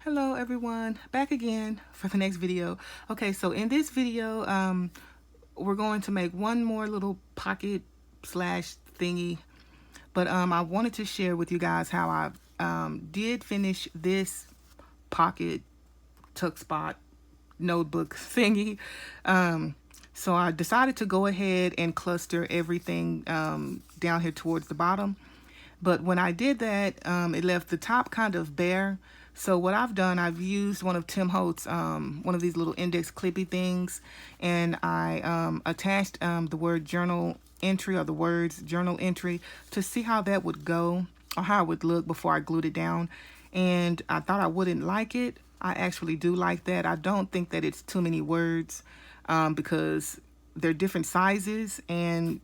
Hello everyone, back again for the next video. Okay, so in this video, we're going to make one more little pocket slash thingy, but I wanted to share with you guys how I did finish this pocket tuck spot notebook thingy. So I decided to go ahead and cluster everything down here towards the bottom. But when I did that, it left the top kind of bare. So what I've done, I've used one of Tim Holtz, one of these little index clippy things, and I attached the word journal entry, or the words journal entry, to see how that would go or how it would look before I glued it down. And I thought I wouldn't like it. I actually do like that. I don't think that it's too many words because they're different sizes and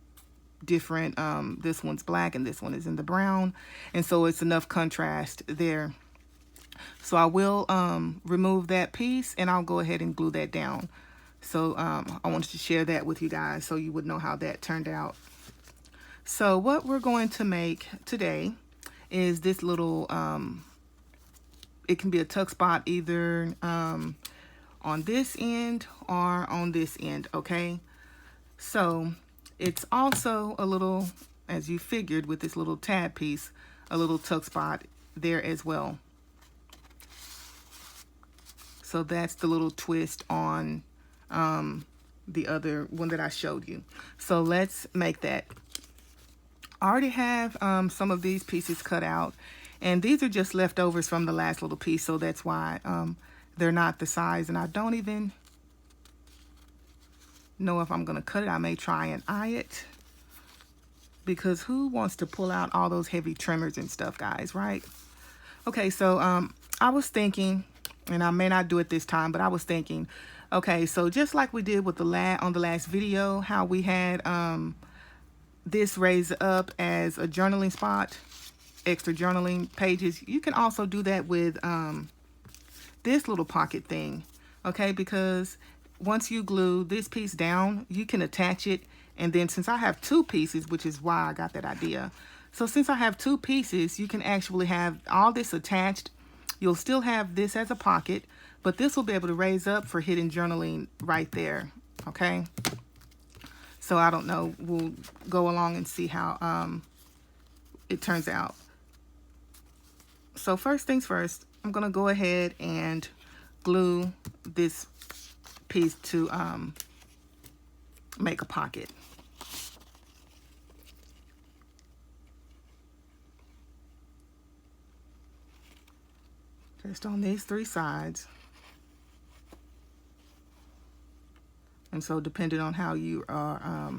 different. This one's black and this one is in the brown, and so it's enough contrast there. So I will remove that piece and I'll go ahead and glue that down. So I wanted to share that with you guys so you would know how that turned out. So what we're going to make today is this little, it can be a tuck spot either on this end or on this end, okay? So it's also a little, as you figured with this little tab piece, a little tuck spot there as well. So that's the little twist on the other one that I showed you. So let's make that. I already have some of these pieces cut out, and these are just leftovers from the last little piece, so that's why they're not the size, and I don't even know if I'm gonna cut it. I may try and eye it, because who wants to pull out all those heavy trimmers and stuff, guys, right? Okay, so I was thinking, and I may not do it this time, but I was thinking, okay, so just like we did with the last video, how we had this raised up as a journaling spot, extra journaling pages, you can also do that with this little pocket thing, okay? Because once you glue this piece down, you can attach it, and then since I have two pieces, which is why I got that idea, so since I have two pieces, you can actually have all this attached. You'll still have this as a pocket, but this will be able to raise up for hidden journaling right there, okay? So I don't know, we'll go along and see how it turns out. So first things first, I'm gonna go ahead and glue this piece to make a pocket. Just on these three sides. And so depending on how you are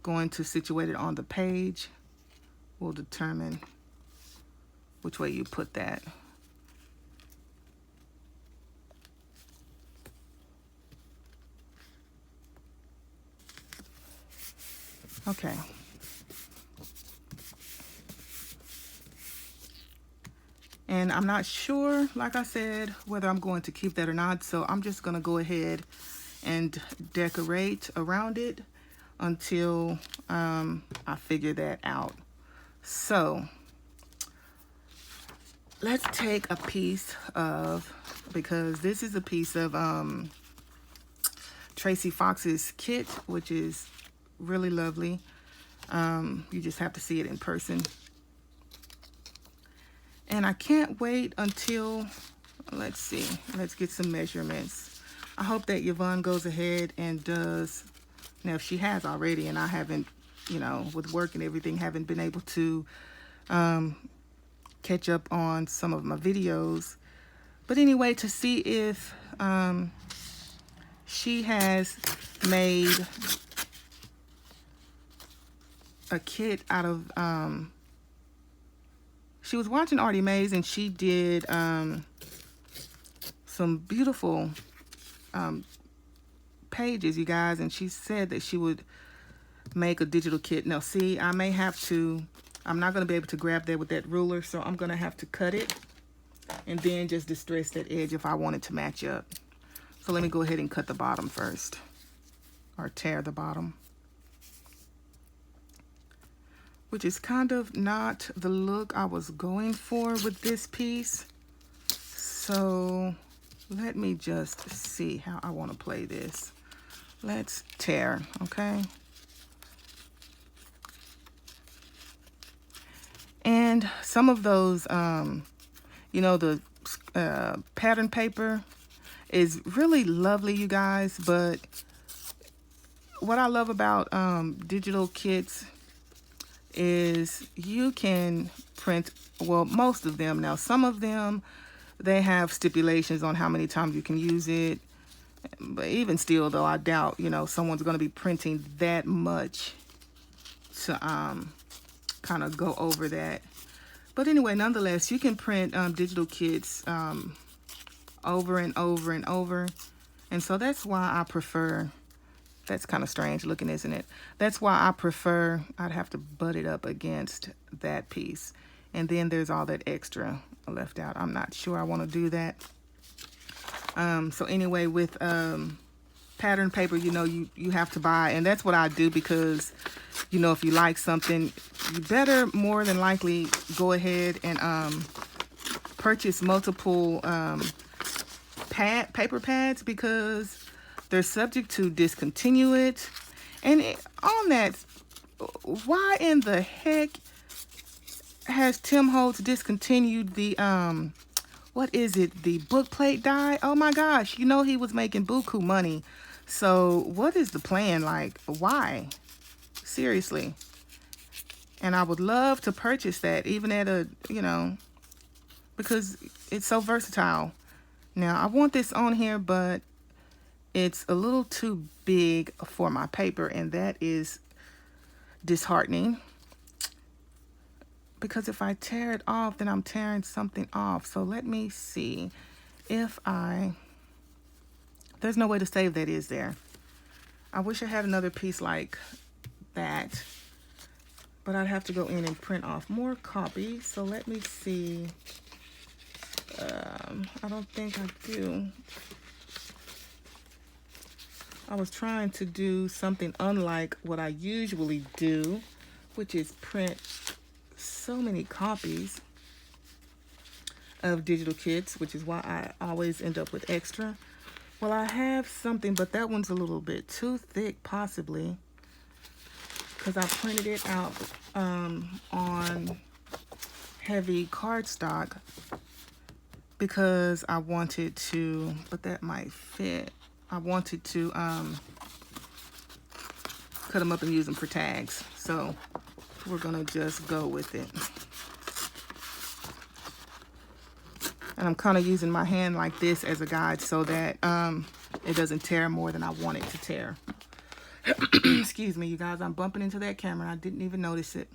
going to situate it on the page will determine which way you put that. Okay. And I'm not sure, like I said, whether I'm going to keep that or not. So I'm just going to go ahead and decorate around it until I figure that out. So let's take a piece of, because this is a piece of Tracie Fox's kit, which is really lovely. You just have to see it in person. And I can't wait until, let's see, let's get some measurements. I hope that Yvonne goes ahead and does, now if she has already, and I haven't, you know, with work and everything, haven't been able to catch up on some of my videos. But anyway, to see if she has made a kit out of, she was watching Artie Mays, and she did some beautiful pages, you guys, and she said that she would make a digital kit. Now, see, I may have to, I'm not going to be able to grab that with that ruler, so I'm going to have to cut it and then just distress that edge if I want it to match up. So let me go ahead and cut the bottom first, or tear the bottom, which is kind of not the look I was going for with this piece. So let me just see how I want to play this. Let's tear, okay? And some of those, you know, the pattern paper is really lovely, you guys. But what I love about digital kits is you can print, well, most of them. Now, some of them, they have stipulations on how many times you can use it. But even still, though, I doubt, you know, someone's going to be printing that much to kind of go over that. But anyway, nonetheless, you can print digital kits over and over and over. And so that's why I prefer, that's kind of strange looking, isn't it? That's why I prefer, I'd have to butt it up against that piece. And then there's all that extra left out. I'm not sure I want to do that. So anyway, with pattern paper, you know, you have to buy, and that's what I do because, you know, if you like something, you better more than likely go ahead and purchase multiple paper pads, because they're subject to discontinue it. And on that, why in the heck has Tim Holtz discontinued the what is it, the book plate die? Oh my gosh, you know he was making buku money. So what is the plan? Like, why? Seriously. And I would love to purchase that, even at a, you know, because it's so versatile. Now, I want this on here, but it's a little too big for my paper, and that is disheartening. Because if I tear it off, then I'm tearing something off. So let me see if there's no way to save that, is there? I wish I had another piece like that, but I'd have to go in and print off more copies. So let me see. I don't think I do. I was trying to do something unlike what I usually do, which is print so many copies of digital kits, which is why I always end up with extra. Well, I have something, but that one's a little bit too thick, possibly, because I printed it out on heavy cardstock because I wanted to, but that might fit. I wanted to cut them up and use them for tags. So we're gonna just go with it. And I'm kind of using my hand like this as a guide so that it doesn't tear more than I want it to tear. Excuse me, you guys, I'm bumping into that camera. I didn't even notice it.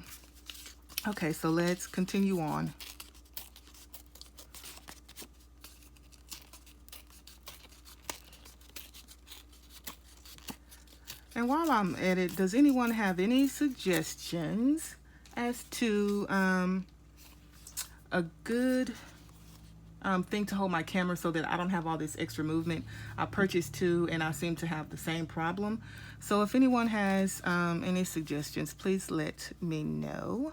Okay, so let's continue on. And while I'm at it, does anyone have any suggestions as to a good thing to hold my camera so that I don't have all this extra movement? I purchased two and I seem to have the same problem. So if anyone has any suggestions, please let me know.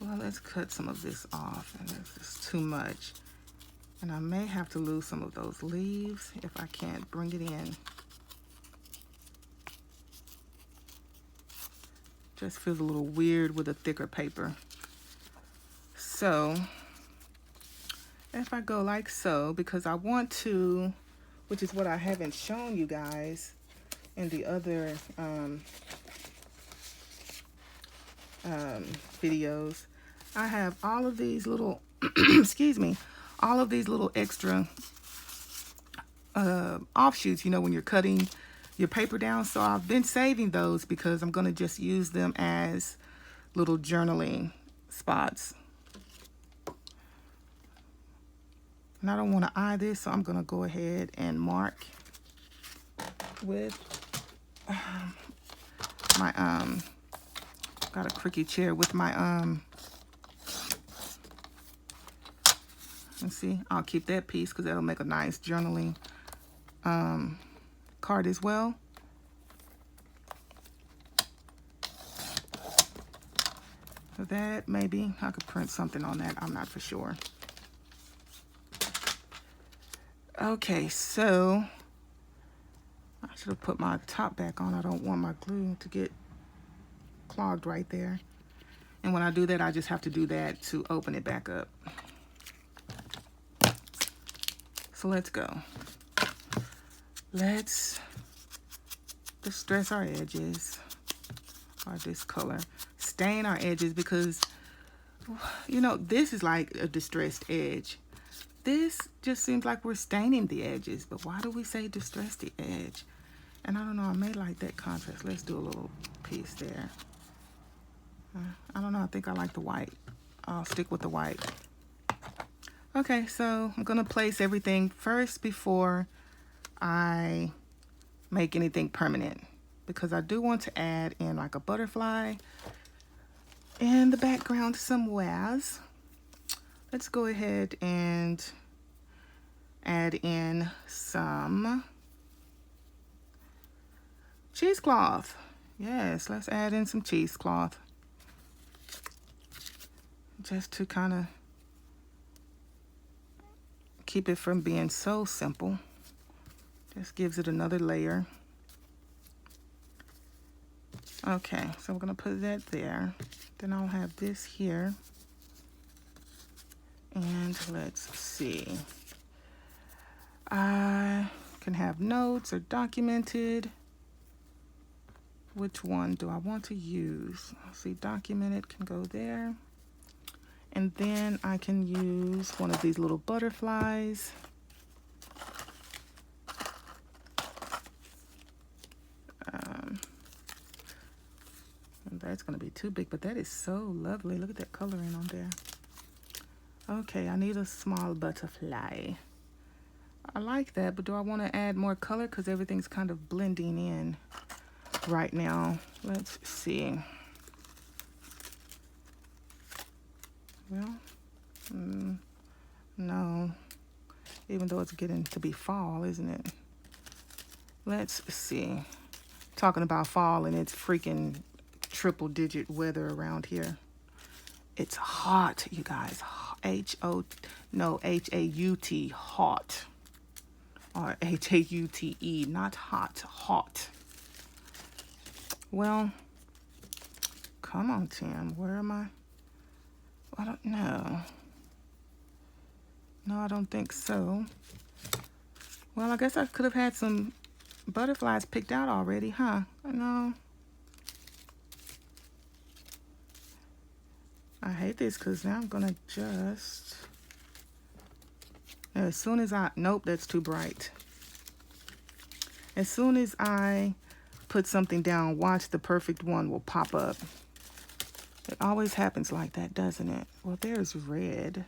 Well, let's cut some of this off, and that's just too much. And I may have to lose some of those leaves if I can't bring it in. Just feels a little weird with a thicker paper. So if I go like so, because I want to, which is what I haven't shown you guys in the other videos, I have all of these little, excuse me, all of these little extra offshoots, you know, when you're cutting your paper down. So I've been saving those because I'm going to just use them as little journaling spots. And I don't want to eye this, so I'm going to go ahead and mark with my got a creaky chair with my let's see, I'll keep that piece because that'll make a nice journaling card as well. So that, maybe I could print something on that, I'm not for sure. Okay, so I should have put my top back on. I don't want my glue to get clogged right there. And when I do that, I just have to do that to open it back up. So let's go. Let's distress our edges, or this color. Stain our edges because, you know, this is like a distressed edge. This just seems like we're staining the edges, but why do we say distress the edge? And I don't know, I may like that contrast. Let's do a little piece there. I don't know, I think I like the white. I'll stick with the white. Okay, so I'm gonna place everything first before I make anything permanent, because I do want to add in like a butterfly in the background somewheres. Let's go ahead and add in some cheesecloth. Yes, let's add in some cheesecloth. Just to kind of keep it from being so simple. Just gives it another layer. Okay, so we're gonna put that there. Then I'll have this here. And let's see. I can have notes or documented. Which one do I want to use? Let's see, documented can go there. And then I can use one of these little butterflies. And that's going to be too big, but that is so lovely. Look at that coloring on there. Okay, I need a small butterfly. I like that, but do I want to add more color? Because everything's kind of blending in right now. Let's see. Well, no. Even though it's getting to be fall, isn't it? Let's see. Talking about fall and it's freaking triple-digit weather around here. It's hot, you guys. H-A-U-T, hot. Or H-A-U-T-E, not hot, hot. Well, come on, Tim. Where am I? I don't know. No, I don't think so. Well, I guess I could have had some butterflies picked out already, huh? No. I hate this because now I'm going to just... As soon as I... Nope, that's too bright. As soon as I put something down, watch, the perfect one will pop up. It always happens like that, doesn't it? Well, there's red.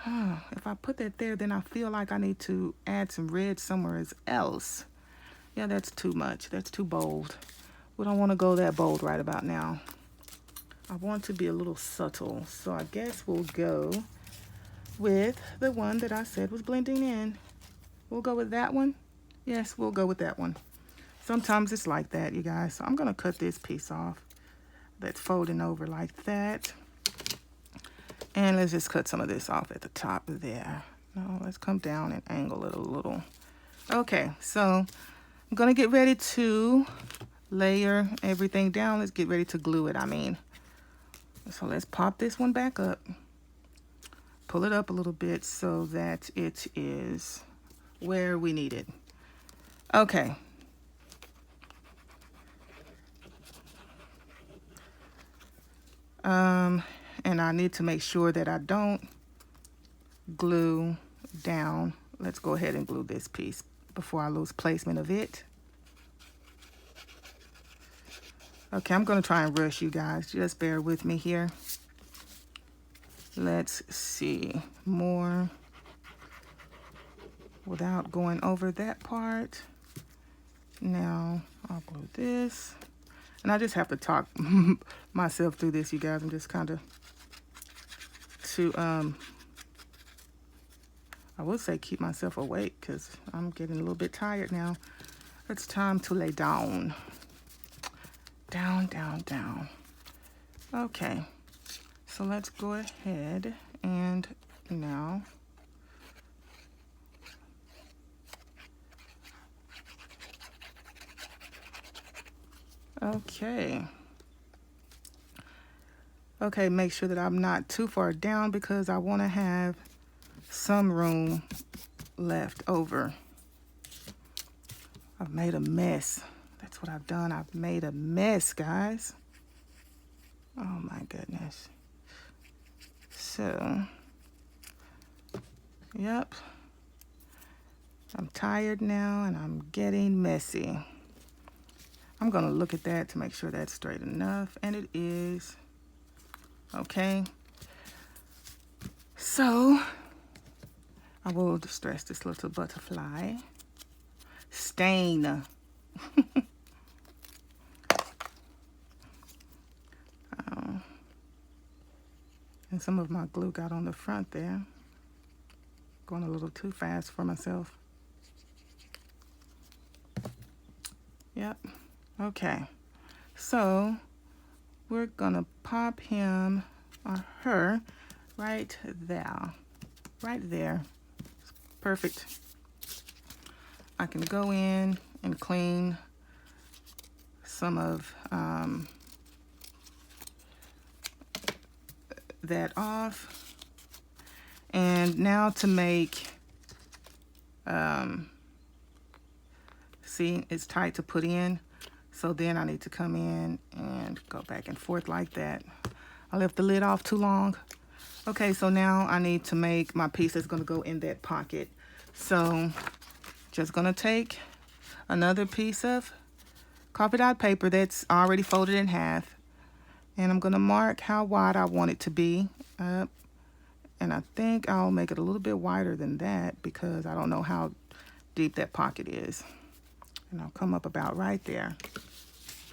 If I put that there, then I feel like I need to add some red somewhere else. Yeah, that's too much. That's too bold. We don't want to go that bold right about now. I want to be a little subtle. So I guess we'll go with the one that I said was blending in. We'll go with that one. Yes, we'll go with that one. Sometimes it's like that, you guys. So I'm going to cut this piece off. That's folding over like that. And let's just cut some of this off at the top there. No, let's come down and angle it a little. Okay, so I'm going to get ready to layer everything down. Let's get ready to glue it, I mean. So let's pop this one back up. Pull it up a little bit so that it is where we need it. Okay. And I need to make sure that I don't glue down. Let's go ahead and glue this piece before I lose placement of it. Okay, I'm going to try and rush you guys. Just bear with me here. Let's see. More without going over that part. Now, I'll glue this. And I just have to talk myself through this, you guys. I'm just kind of I would say keep myself awake because I'm getting a little bit tired now. It's time to lay down. Down, down, down. Okay, so let's go ahead and now Okay. Okay, make sure that I'm not too far down because I want to have some room left over. I've made a mess. That's what I've done. I've made a mess, guys. Oh my goodness. So, yep. I'm tired now and I'm getting messy. I'm gonna look at that to make sure that's straight enough, and it is. Okay. So, I will distress this little butterfly. Stain. And some of my glue got on the front there. Going a little too fast for myself. Yep. Okay. So we're gonna pop him or her right there. Right there. Perfect. I can go in and clean some of that off. And now to make, see, it's tight to put in. So then I need to come in and go back and forth like that. I left the lid off too long. Okay, so now I need to make my piece that's gonna go in that pocket. So just gonna take another piece of coffee dot paper that's already folded in half. And I'm gonna mark how wide I want it to be. And I think I'll make it a little bit wider than that because I don't know how deep that pocket is. And I'll come up about right there.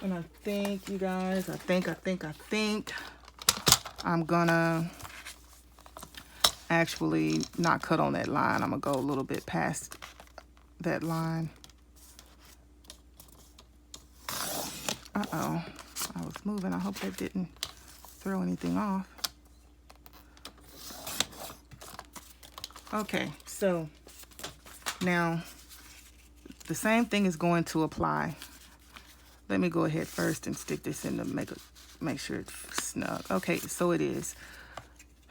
And I think, you guys, I think I'm gonna actually not cut on that line. I'm gonna go a little bit past that line. Uh-oh, I was moving. I hope that didn't throw anything off. Okay, so now the same thing is going to apply. Let me go ahead first and stick this in to make sure it's snug. Okay, so it is.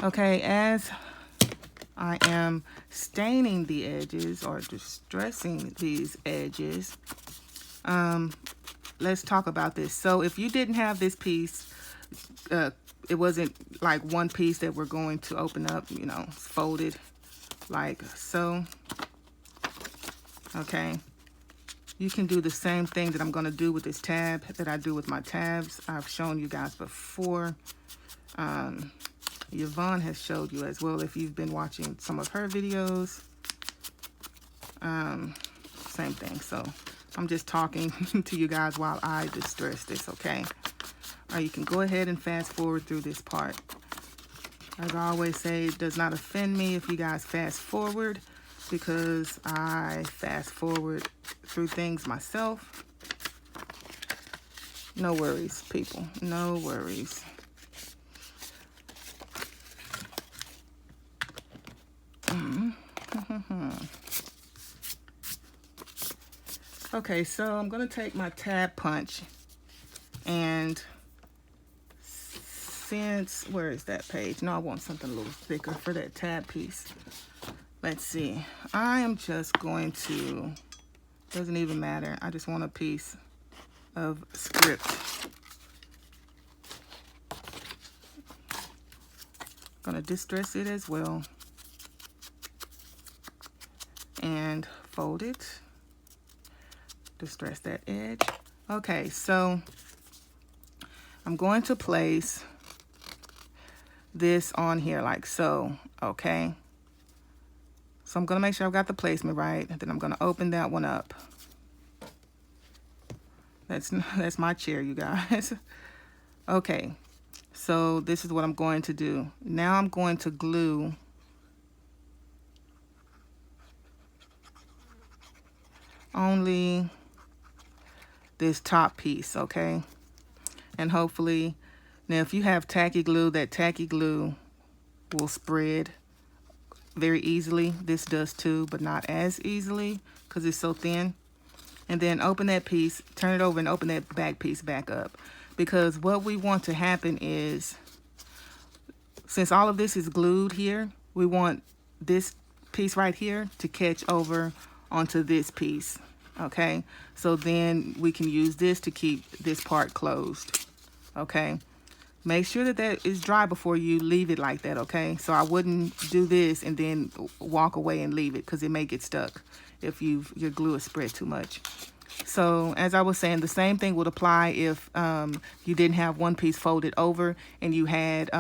Okay, as I am staining the edges or distressing these edges, let's talk about this. So if you didn't have this piece, it wasn't like one piece that we're going to open up, you know, folded like so. Okay, you can do the same thing that I'm going to do with this tab that I do with my tabs. I've shown you guys before. Yvonne has showed you as well if you've been watching some of her videos. Same thing. So I'm just talking to you guys while I distress this, okay? Or you can go ahead and fast forward through this part. As I always say, it does not offend me if you guys fast forward because I fast forward through things myself. No worries, people. No worries. Okay, so I'm going to take my tab punch and where is that page? No, I want something a little thicker for that tab piece. Let's see. I am just going to, doesn't even matter. I just want a piece of script. Gonna distress it as well. And fold it. Distress that edge. Okay, so I'm going to place this on here like so, okay? So I'm gonna make sure I've got the placement right, and then I'm gonna open that one up. That's my chair, you guys. Okay, so this is what I'm going to do. Now I'm going to glue only this top piece, okay? And hopefully, now if you have tacky glue, that tacky glue will spread very easily. This does too, but not as easily because it's so thin. and then open that piece, turn it over and open that back piece back up. Because what we want to happen is, since all of this is glued here, we want this piece right here to catch over onto this piece. Okay, so then we can use this to keep this part closed. Okay, make sure that that is dry before you leave it like that. Okay, so I wouldn't do this and then walk away and leave it, because it may get stuck if your glue is spread too much. So as I was saying, the same thing would apply if you didn't have one piece folded over and you had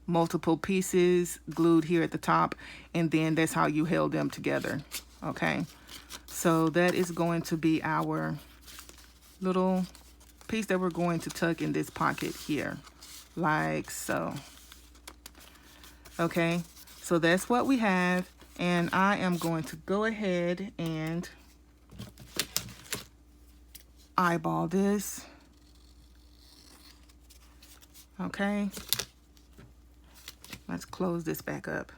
multiple pieces glued here at the top, and then that's how you held them together. Okay, so that is going to be our little piece that we're going to tuck in this pocket here, like so. Okay, so that's what we have, and I am going to go ahead and eyeball this. Okay, let's close this back up.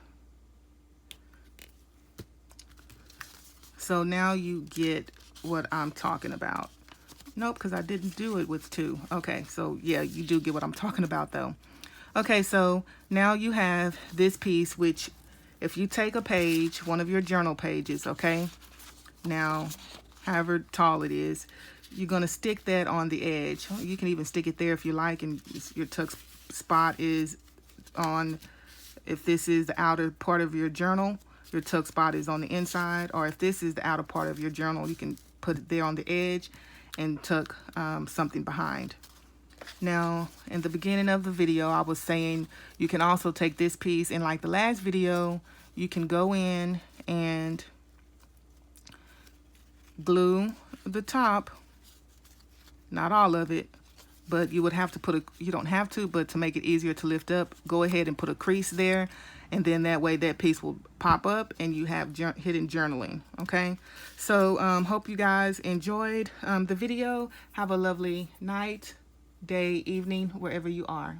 So now you get what I'm talking about. Nope, because I didn't do it with two. Okay, so yeah, you do get what I'm talking about though. Okay, so now you have this piece, which if you take a page, one of your journal pages, okay, now however tall it is, you're going to stick that on the edge. You can even stick it there if you like, and your tuck spot is on, if this is the outer part of your journal, your tuck spot is on the inside, or if this is the outer part of your journal, you can put it there on the edge and tuck something behind. Now, in the beginning of the video, I was saying you can also take this piece, and like the last video, you can go in and glue the top, not all of it, but you would have to put you don't have to, but to make it easier to lift up, go ahead and put a crease there, and then that way that piece will pop up and you have hidden journaling. Okay, so hope you guys enjoyed the video. Have a lovely night, day, evening, wherever you are.